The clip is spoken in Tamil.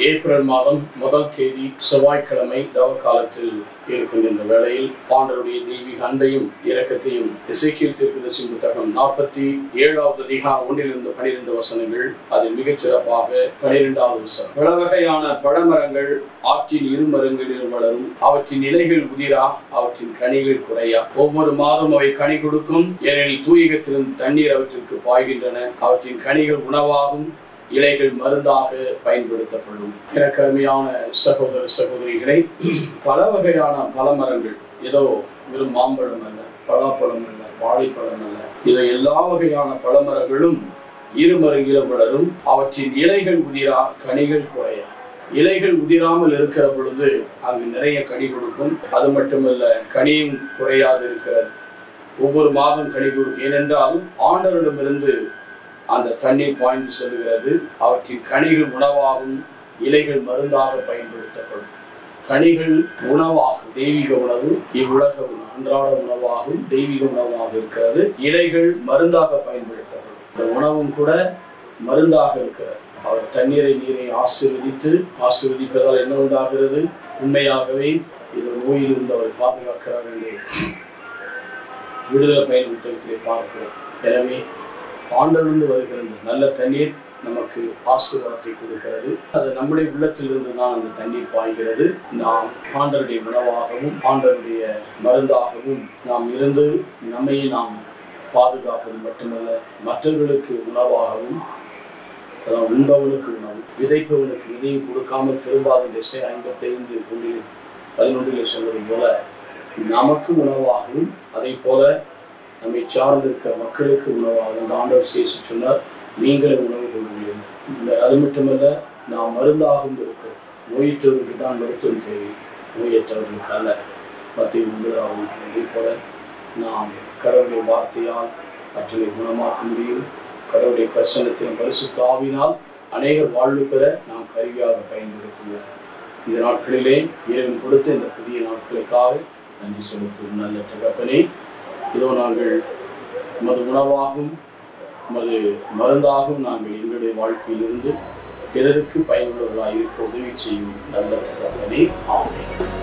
ஏப்ரல் மாதம் 1 தேதி செவ்வாய்க்கிழமை தவ காலத்தில் இருக்கின்ற இந்த வேளையில் ஆண்டவருடைய தெய்வீக அன்பையும் இரக்கத்தையும் எசேக்கியேல் தீர்க்கதரிசியின் புத்தகம் 47வது அதிகாரம் 1-12 வசனங்கள். அதில் மிகச் சிறப்பாக 12வது வசனம். பல வகையான பழமரங்கள் ஆற்றின் இருமரங்களில் வளரும், அவற்றின் இலைகள் உதிரா, அவற்றின் கனிகள் குறையா. ஒவ்வொரு மாதம் அவை கனி கொடுக்கும், ஏனெனில் தூயகத்திலிருந்து தண்ணீர் அவற்றிற்கு பாய்கின்றன. அவற்றின் கனிகள் உணவாகும், இலைகள் மருந்தாக பயன்படுத்தப்படும். எனக்கு அருமையான சகோதர சகோதரிகளை, பல வகையான பழமரங்கள், ஏதோ வெறும் மாம்பழம் அல்ல, பலாப்பழம் அல்ல, வாழைப்பழம் அல்ல, இதை எல்லா வகையான பழமரங்களும் இருமரங்கிலும் வளரும். அவற்றின் இலைகள் உதிரா, கனிகள் குறையா. இலைகள் உதிராமல் இருக்கிற பொழுது அங்கு நிறைய கனி கொடுக்கும். அது மட்டுமல்ல, கனியும் குறையாது இருக்கிறது. ஒவ்வொரு மாதம் கனி கொடுக்கும். ஏனென்றால் ஆண்டவரிடமிருந்து அந்த தண்ணீர் பாய்ந்து செல்கிறது. அவற்றின் கனிகள் உணவாகும், இலைகள் மருந்தாக பயன்படுத்தப்படும். கனிகள் உணவாகும், தெய்வீக உணவு, இவ்வுலக உணவு, அன்றாட உணவாகும், தெய்வீக உணவாக இருக்கிறது. இலைகள் மருந்தாக பயன்படுத்தப்படும். இந்த உணவும் கூட மருந்தாக இருக்கிறது. அவர் தண்ணீரை நீரை ஆசீர்வதிப்பதால் என்ன உண்டாகிறது? உண்மையாகவே இது நோயில் இருந்து அவர் பாதுகாக்கிறார் என்று விடுதலை பயன் புத்தகத்திலே பார்க்கிறோம். எனவே ஆண்டவரிலிருந்து வருகிற நல்ல தண்ணீர் நமக்கு ஆசீர்வாதத்தை கொடுக்கிறது. அது நம்முடைய உள்ளத்திலிருந்து தான் அந்த தண்ணீர் பாய்கிறது. நாம் ஆண்டவருடைய உணவாகவும் ஆண்டவருடைய மருந்தாகவும் நாம் இருந்து நம்மை நாம் பாதுகாப்பது மட்டுமல்ல, மற்றவர்களுக்கு உணவாகவும், அதாவது உண்பவனுக்கு உணவு, விதைப்பவனுக்கு விதையும் கொடுக்காமல் திரும்பாத 55:11 சொல்வதை போல நமக்கு உணவாகவும், அதை போல நம்மை சார்ந்திருக்கிற மக்களுக்கு உணவாகும். ஆண்டவர் இயேசு சொன்னார், நீங்களே உணவு கொள்ளுங்கள். அது மட்டுமல்ல, நாம் மருந்தாகவும் இருக்கிறோம். நோயற்றவர்களுக்கு தான் மருத்துவம் தேவை, நோயற்றவர்களுக்கு அல்ல. மத்திய 9 அதே போல நாம் கடவுளுடைய வார்த்தையால் மற்றவர்களை குணமாக்க முடியும். கடவுளுடைய பிரசன்னத்தின் பரிசுத்த ஆவியினால் அநேகர் வாழ்வு பெற நாம் கருவியாக பயன்படுத்துவோம். இந்த நாட்களிலே இறைவன் கொடுத்த இந்த புதிய நாட்களுக்காக நன்றி செலுத்துவோம். நல்ல தகப்பனே, இதோ நாங்கள் உமது உணவாகவும் உமது மருந்தாகவும் நாங்கள் எங்களுடைய வாழ்க்கையிலிருந்து பிறருக்கு பயனுள்ளவர்களாக இருக்க உதவி செய்யும் நல்ல தகப்பனே. ஆமென்.